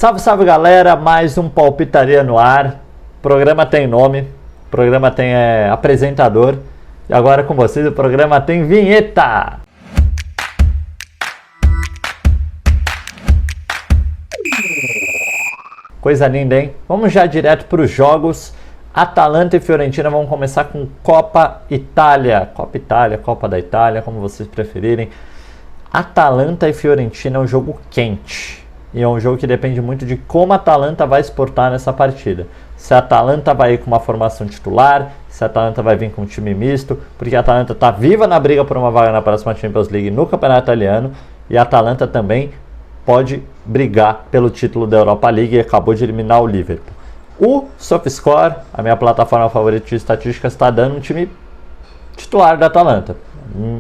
Salve, salve galera, mais um Palpitaria no ar. O programa tem nome, o programa tem apresentador. E agora com vocês o programa tem vinheta. Coisa linda, hein? Vamos já direto para os jogos. Atalanta e Fiorentina vão começar com Copa Itália. Copa da Itália, como vocês preferirem. Atalanta e Fiorentina é um jogo quente. E é um jogo que depende muito de como a Atalanta vai se portar nessa partida. Se a Atalanta vai ir com uma formação titular, se a Atalanta vai vir com um time misto, porque a Atalanta está viva na briga por uma vaga na próxima Champions League no Campeonato Italiano, e a Atalanta também pode brigar pelo título da Europa League e acabou de eliminar o Liverpool. O SofaScore, a minha plataforma favorita de estatísticas, está dando um time titular da Atalanta.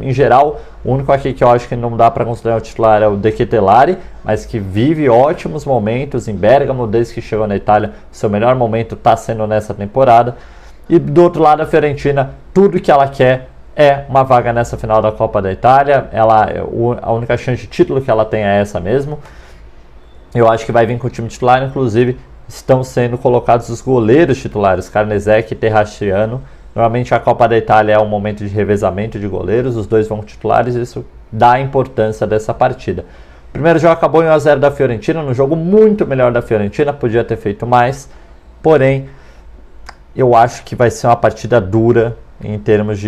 Em geral, o único aqui que eu acho que não dá para considerar o titular é o De Ketelaere, mas que vive ótimos momentos em Bergamo desde que chegou na Itália. Seu melhor momento está sendo nessa temporada. E do outro lado, a Fiorentina, tudo que ela quer é uma vaga nessa final da Copa da Itália. A única chance de título que ela tem é essa mesmo. Eu acho que vai vir com o time titular, inclusive estão sendo colocados os goleiros titulares, Carnesecchi e Terracciano. Normalmente a Copa da Itália é um momento de revezamento de goleiros, os dois vão titulares, isso dá a importância dessa partida. O primeiro jogo acabou em 1-0 da Fiorentina, no jogo muito melhor da Fiorentina, podia ter feito mais, porém eu acho que vai ser uma partida dura em termos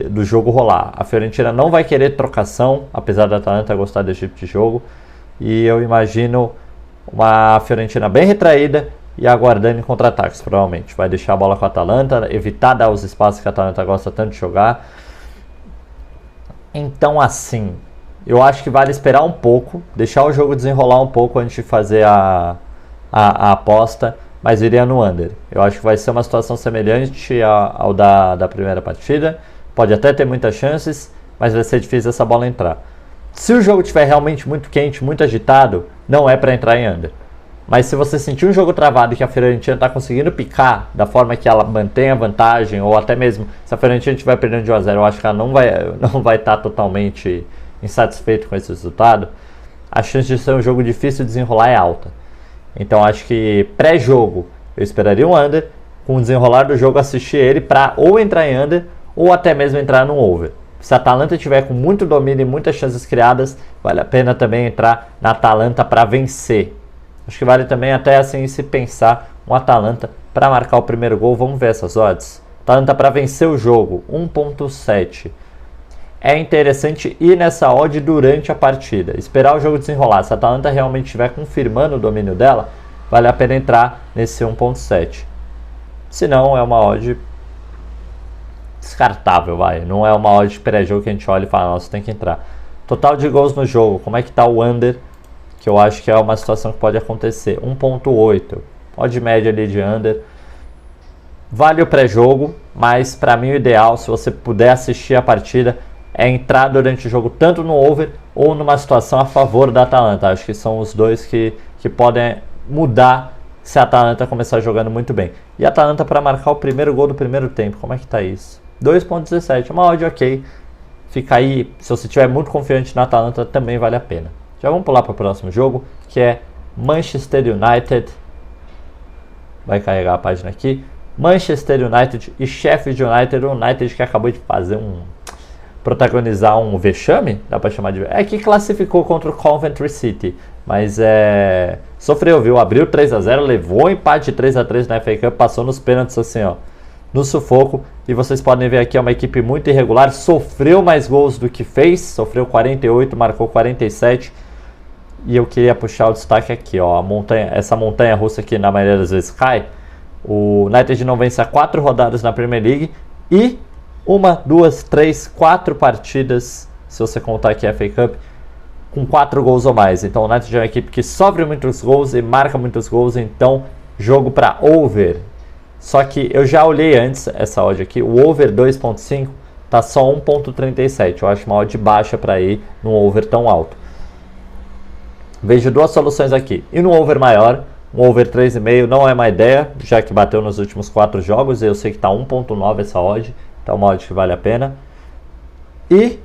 do jogo rolar. A Fiorentina não vai querer trocação, apesar da Atalanta gostar desse tipo de jogo, e eu imagino uma Fiorentina bem retraída e aguardando em contra-ataques, provavelmente. Vai deixar a bola com a Atalanta, evitar dar os espaços que a Atalanta gosta tanto de jogar. Então, assim, eu acho que vale esperar um pouco, deixar o jogo desenrolar um pouco antes de fazer a aposta, mas iria no under. Eu acho que vai ser uma situação semelhante ao da primeira partida. Pode até ter muitas chances, mas vai ser difícil essa bola entrar. Se o jogo estiver realmente muito quente, muito agitado, não é para entrar em under. Mas se você sentir um jogo travado e que a Fiorentina está conseguindo picar da forma que ela mantém a vantagem, ou até mesmo se a Fiorentina estiver perdendo de 1-0, eu acho que ela não vai estar totalmente insatisfeita com esse resultado, a chance de ser um jogo difícil de desenrolar é alta. Então acho que pré-jogo eu esperaria um under, com o desenrolar do jogo assistir ele para ou entrar em under ou até mesmo entrar no over. Se a Atalanta tiver com muito domínio e muitas chances criadas, vale a pena também entrar na Atalanta para vencer. Acho que vale também até assim se pensar um Atalanta para marcar o primeiro gol. Vamos ver essas odds. Atalanta para vencer o jogo, 1.7. É interessante ir nessa odd durante a partida, esperar o jogo desenrolar. Se a Atalanta realmente estiver confirmando o domínio dela, vale a pena entrar nesse 1.7. Se não, é uma odd descartável, não é uma odd de pré-jogo que a gente olha e fala, nossa, tem que entrar. Total de gols no jogo, como é que está o under? Que eu acho que é uma situação que pode acontecer. 1.8, odd média ali de under. Vale o pré-jogo, mas para mim o ideal, se você puder assistir a partida, é entrar durante o jogo tanto no over ou numa situação a favor da Atalanta. Acho que são os dois que podem mudar se a Atalanta começar jogando muito bem. E a Atalanta para marcar o primeiro gol do primeiro tempo, como é que tá isso? 2.17, uma odd ok. Fica aí, se você estiver muito confiante na Atalanta, também vale a pena. Já vamos pular para o próximo jogo, que é Manchester United. Vai carregar a página aqui. Manchester United e Sheffield United. O United que acabou de protagonizar um vexame, dá para chamar de... É que classificou contra o Coventry City, mas sofreu, viu? Abriu 3-0, levou empate 3-3 na FA Cup, passou nos pênaltis assim, ó, no sufoco. E vocês podem ver aqui, é uma equipe muito irregular, sofreu mais gols do que fez, sofreu 48, marcou 47. E eu queria puxar o destaque aqui, ó, essa montanha russa que na maioria das vezes cai. O United não vence há 4 rodadas na Premier League e 1, 2, 3, 4 partidas, se você contar aqui a FA Cup, com 4 gols ou mais. Então o United é uma equipe que sofre muitos gols e marca muitos gols, então jogo para over. Só que eu já olhei antes essa odd aqui, o over 2.5 tá só 1.37, eu acho uma odd baixa para ir num over tão alto. Vejo duas soluções aqui. E no over maior, um over 3,5 não é uma ideia, já que bateu nos últimos 4 jogos. E eu sei que está 1.9 essa odd, então é uma odd que vale a pena. E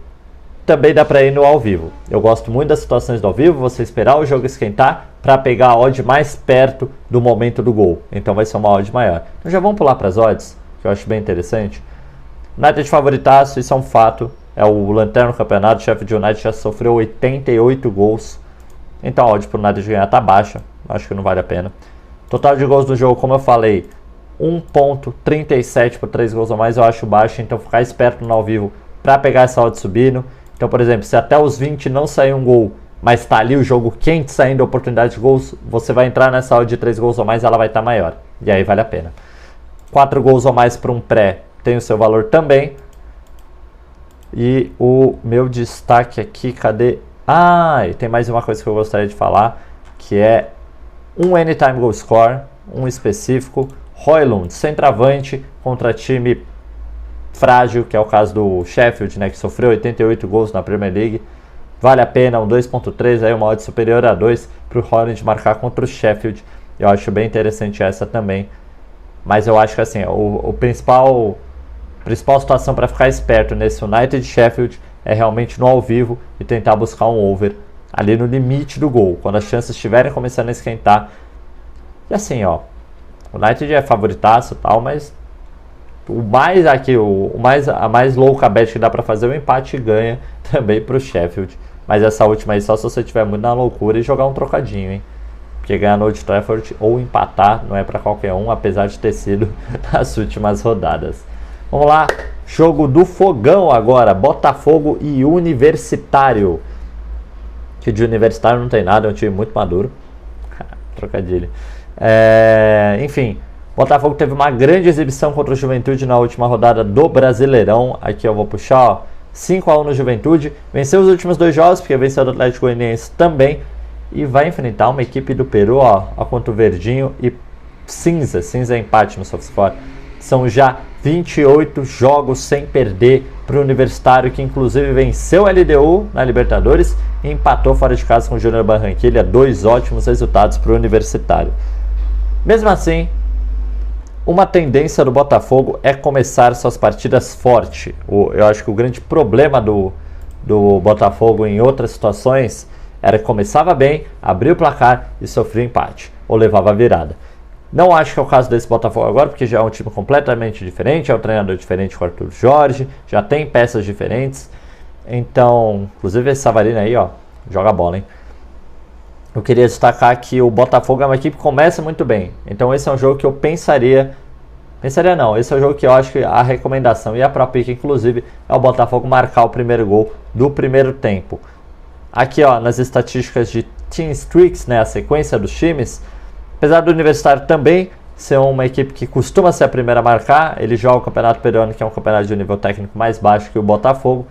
também dá para ir no ao vivo. Eu gosto muito das situações do ao vivo, você esperar o jogo esquentar para pegar a odd mais perto do momento do gol. Então vai ser uma odd maior. Então já vamos pular para as odds, que eu acho bem interessante. United favoritaço, isso é um fato. É o lanterna do campeonato. O Sheffield United já sofreu 88 gols. Então a odd para o United ganhar tá baixa. Acho que não vale a pena. Total de gols do jogo, como eu falei, 1.37 por 3 gols ou mais eu acho baixo. Então ficar esperto no ao vivo para pegar essa odd subindo. Então, por exemplo, se até os 20 não sair um gol, mas está ali o jogo quente saindo a oportunidade de gols, você vai entrar nessa odd de 3 gols ou mais, ela vai estar maior. E aí vale a pena. 4 gols ou mais para um pré tem o seu valor também. E o meu destaque aqui, cadê? E tem mais uma coisa que eu gostaria de falar, que é um Anytime Goal Score, um específico. Højlund, centroavante, contra time frágil, que é o caso do Sheffield, né, que sofreu 88 gols na Premier League. Vale a pena, um 2.3, aí uma odd superior a 2 para o Højlund marcar contra o Sheffield. Eu acho bem interessante essa também. Mas eu acho que assim, a principal situação para ficar esperto nesse United Sheffield é realmente no ao vivo e tentar buscar um over ali no limite do gol, quando as chances estiverem começando a esquentar. E assim, ó, o United é favoritaço e tal, mas a mais louca bet que dá para fazer é o empate e ganha também pro Sheffield. Mas essa última aí só se você estiver muito na loucura e jogar um trocadinho, hein? Porque ganhar no Old Trafford ou empatar não é para qualquer um, apesar de ter sido nas últimas rodadas. Vamos lá, jogo do fogão agora, Botafogo e Universitário. Que de Universitário não tem nada, é um time muito maduro. Trocadilho. Enfim, Botafogo teve uma grande exibição contra o Juventude na última rodada do Brasileirão. Aqui eu vou puxar, ó, 5-1 no Juventude. Venceu os últimos 2 jogos, porque venceu o Atlético Goianiense também. E vai enfrentar uma equipe do Peru, ó contra o Verdinho e cinza empate no SofaScore. São já 28 jogos sem perder para o Universitário, que inclusive venceu a LDU na Libertadores e empatou fora de casa com o Júnior Barranquilla. 2 ótimos resultados para o Universitário. Mesmo assim, uma tendência do Botafogo é começar suas partidas forte. Eu acho que o grande problema do Botafogo em outras situações era que começava bem, abria o placar e sofria empate, ou levava a virada. Não acho que é o caso desse Botafogo agora, porque já é um time completamente diferente, é um treinador diferente com o Arthur Jorge, já tem peças diferentes. Então, inclusive esse Savarino aí, ó, joga bola, hein? Eu queria destacar que o Botafogo é uma equipe que começa muito bem. Então esse é um jogo que eu pensaria não, esse é o jogo que eu acho que a recomendação e a própria pique, inclusive, é o Botafogo marcar o primeiro gol do primeiro tempo. Aqui, ó, nas estatísticas de Team Streaks, né, a sequência dos times, apesar do Universitário também ser uma equipe que costuma ser a primeira a marcar, ele joga o Campeonato Peruano, que é um campeonato de um nível técnico mais baixo que o Botafogo.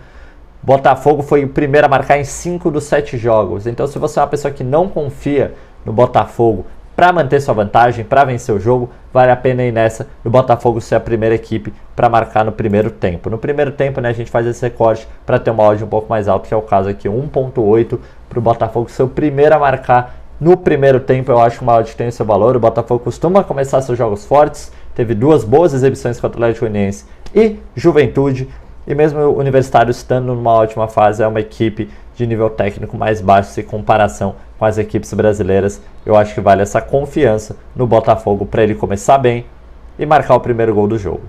Botafogo foi o primeiro a marcar em 5 dos 7 jogos. Então, se você é uma pessoa que não confia no Botafogo para manter sua vantagem, para vencer o jogo, vale a pena ir nessa do Botafogo ser a primeira equipe para marcar no primeiro tempo. No primeiro tempo, né, a gente faz esse recorte para ter uma odd um pouco mais alta, que é o caso aqui, 1.8 para o Botafogo ser o primeiro a marcar no primeiro tempo. Eu acho uma odd que tem o seu valor. O Botafogo costuma começar seus jogos fortes, teve 2 boas exibições contra o Atlético Goianiense e Juventude, e mesmo o Universitário estando numa ótima fase, é uma equipe de nível técnico mais baixo em comparação com as equipes brasileiras. Eu acho que vale essa confiança no Botafogo para ele começar bem e marcar o primeiro gol do jogo.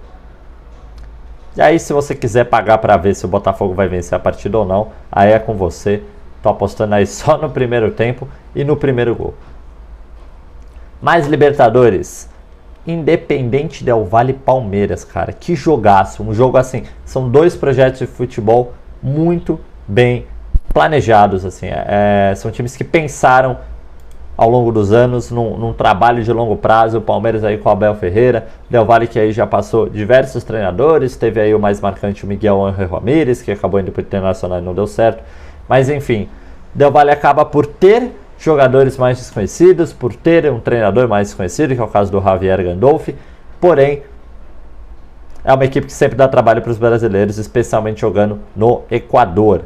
E aí, se você quiser pagar para ver se o Botafogo vai vencer a partida ou não, aí é com você. Tô apostando aí só no primeiro tempo e no primeiro gol. Mais Libertadores. Independente Del Valle Palmeiras, cara. Que jogaço. Um jogo assim. São 2 projetos de futebol muito bem planejados, assim. São times que pensaram ao longo dos anos num trabalho de longo prazo. O Palmeiras aí com o Abel Ferreira. Del Valle que aí já passou diversos treinadores. Teve aí o mais marcante, o Miguel Ángel Ramírez, que acabou indo para o Internacional e não deu certo. Mas enfim, Del Valle acaba por ter jogadores mais desconhecidos, por ter um treinador mais desconhecido, que é o caso do Javier Gandolfi. Porém, é uma equipe que sempre dá trabalho para os brasileiros, especialmente jogando no Equador.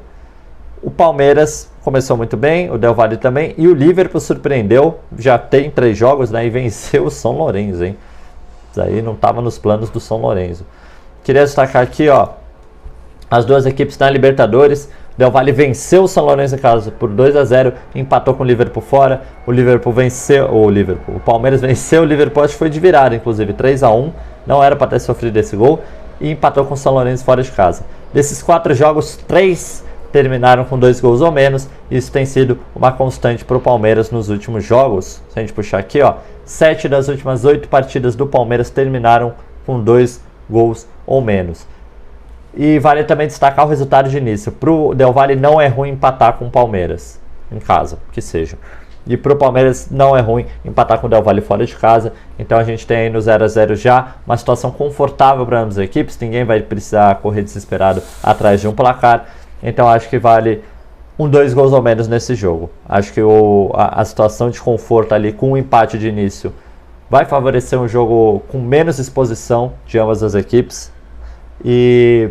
O Palmeiras começou muito bem, o Del Valle também, e o Liverpool surpreendeu, já tem 3 jogos, né, e venceu o São Lourenço, hein? Isso aí não estava nos planos do São Lourenço. Queria destacar aqui, ó, as 2 equipes na Libertadores. O Del Valle venceu o São Lourenço em casa por 2-0, empatou com o Liverpool fora. O Palmeiras venceu o Liverpool, acho que foi de virada, inclusive 3-1, não era para ter sofrido esse gol, e empatou com o São Lourenço fora de casa. Desses 4 jogos, 3 terminaram com 2 gols ou menos. Isso tem sido uma constante para o Palmeiras nos últimos jogos. Se a gente puxar aqui, 7 das últimas 8 partidas do Palmeiras terminaram com 2 gols ou menos. E vale também destacar o resultado de início. Para o Del Valle não é ruim empatar com o Palmeiras em casa, que seja. E para o Palmeiras não é ruim empatar com o Del Valle fora de casa. Então a gente tem aí no 0-0 já uma situação confortável para ambas as equipes. Ninguém vai precisar correr desesperado atrás de um placar. Então acho que vale 2 gols ou menos nesse jogo. Acho que a situação de conforto ali com o empate de início vai favorecer um jogo com menos exposição de ambas as equipes. E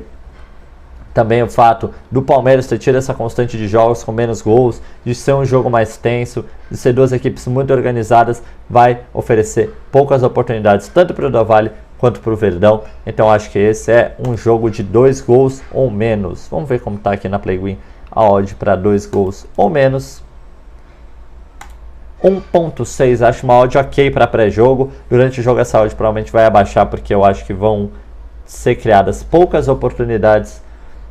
também o fato do Palmeiras ter tido essa constante de jogos com menos gols, de ser um jogo mais tenso, de ser 2 equipes muito organizadas, vai oferecer poucas oportunidades tanto para o Del Valle quanto para o Verdão. Então acho que esse é um jogo de 2 gols ou menos. Vamos ver como está aqui na PlayWin a odd para 2 gols ou menos. 1.6, acho uma odd ok para pré-jogo. Durante o jogo essa odd provavelmente vai abaixar, porque eu acho que vão ser criadas poucas oportunidades.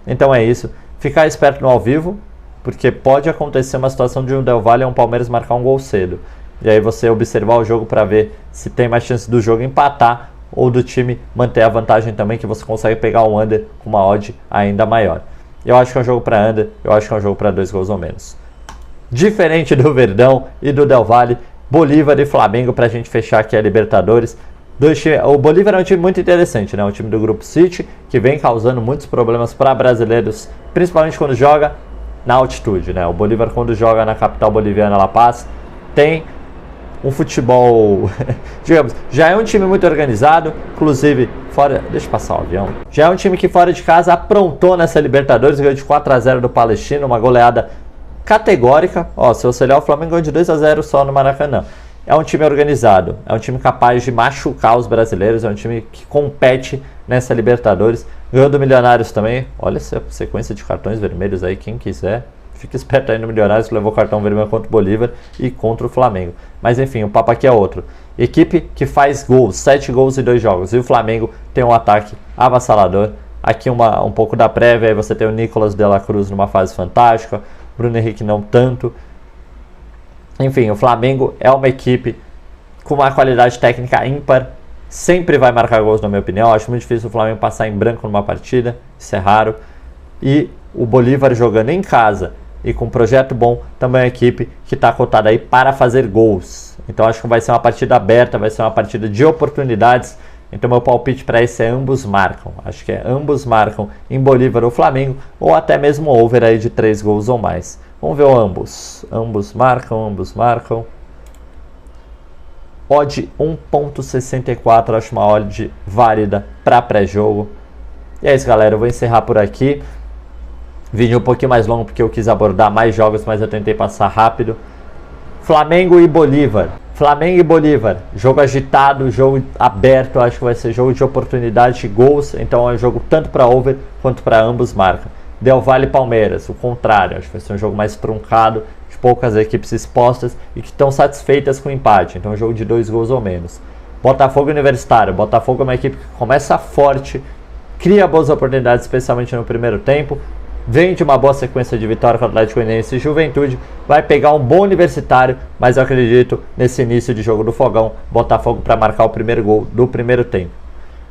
Então é isso. Ficar esperto no ao vivo, porque pode acontecer uma situação de um Del Valle ou um Palmeiras marcar um gol cedo. E aí você observar o jogo para ver se tem mais chance do jogo empatar ou do time manter a vantagem também, que você consegue pegar um under com uma odd ainda maior. Eu acho que é um jogo para under, eu acho que é um jogo para 2 gols ou menos. Diferente do Verdão e do Del Valle, Bolívar e Flamengo para a gente fechar aqui a Libertadores. O Bolívar é um time muito interessante, né? Um time do Grupo City, que vem causando muitos problemas para brasileiros, principalmente quando joga na altitude, né? O Bolívar, quando joga na capital boliviana, La Paz, tem um futebol, digamos, já é um time muito organizado, inclusive fora, deixa eu passar o avião, já é um time que fora de casa aprontou nessa Libertadores, ganhou de 4-0 do Palestino, uma goleada categórica. Se você olhar, o Flamengo ganhou de 2-0 só no Maracanã. É um time organizado, é um time capaz de machucar os brasileiros, é um time que compete nessa Libertadores. Ganhou do Milionários também. Olha essa sequência de cartões vermelhos aí, quem quiser. Fica esperto aí no Milionários, que levou cartão vermelho contra o Bolívar e contra o Flamengo. Mas enfim, o papo aqui é outro. Equipe que faz gols, 7 gols em 2 jogos. E o Flamengo tem um ataque avassalador. Aqui um pouco da prévia, aí você tem o Nicolas de la Cruz numa fase fantástica. Bruno Henrique não tanto. Enfim, o Flamengo é uma equipe com uma qualidade técnica ímpar. Sempre vai marcar gols, na minha opinião. Acho muito difícil o Flamengo passar em branco numa partida. Isso é raro. E o Bolívar jogando em casa e com um projeto bom, também é uma equipe que está cotada aí para fazer gols. Então acho que vai ser uma partida aberta, vai ser uma partida de oportunidades. Então meu palpite para esse é ambos marcam. Acho que é ambos marcam em Bolívar ou Flamengo, ou até mesmo over aí de 3 gols ou mais. Vamos ver o ambos. Ambos marcam. Odd 1.64, acho uma odd válida para pré-jogo. E é isso, galera. Eu vou encerrar por aqui. Vídeo um pouquinho mais longo porque eu quis abordar mais jogos, mas eu tentei passar rápido. Flamengo e Bolívar. Jogo agitado, jogo aberto. Acho que vai ser jogo de oportunidade de gols. Então é um jogo tanto para over quanto para ambos marcam. Del Valle e Palmeiras, o contrário, acho que vai ser um jogo mais truncado, de poucas equipes expostas e que estão satisfeitas com o empate, então é um jogo de 2 gols ou menos. Botafogo e Universitário, Botafogo é uma equipe que começa forte, cria boas oportunidades, especialmente no primeiro tempo, vem de uma boa sequência de vitória com o Atlético Goianiense e Juventude, vai pegar um bom Universitário, mas eu acredito nesse início de jogo do Fogão, Botafogo para marcar o primeiro gol do primeiro tempo.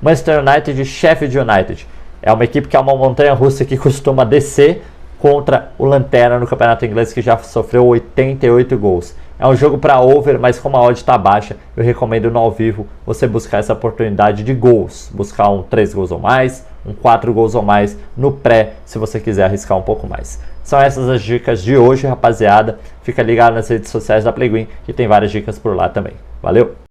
Manchester United e Sheffield United. É uma equipe que é uma montanha-russa que costuma descer contra o Lanterna no Campeonato Inglês, que já sofreu 88 gols. É um jogo para over, mas como a odd está baixa, eu recomendo no ao vivo você buscar essa oportunidade de gols. Buscar um 3 gols ou mais, um 4 gols ou mais no pré, se você quiser arriscar um pouco mais. São essas as dicas de hoje, rapaziada. Fica ligado nas redes sociais da PlayWin, que tem várias dicas por lá também. Valeu!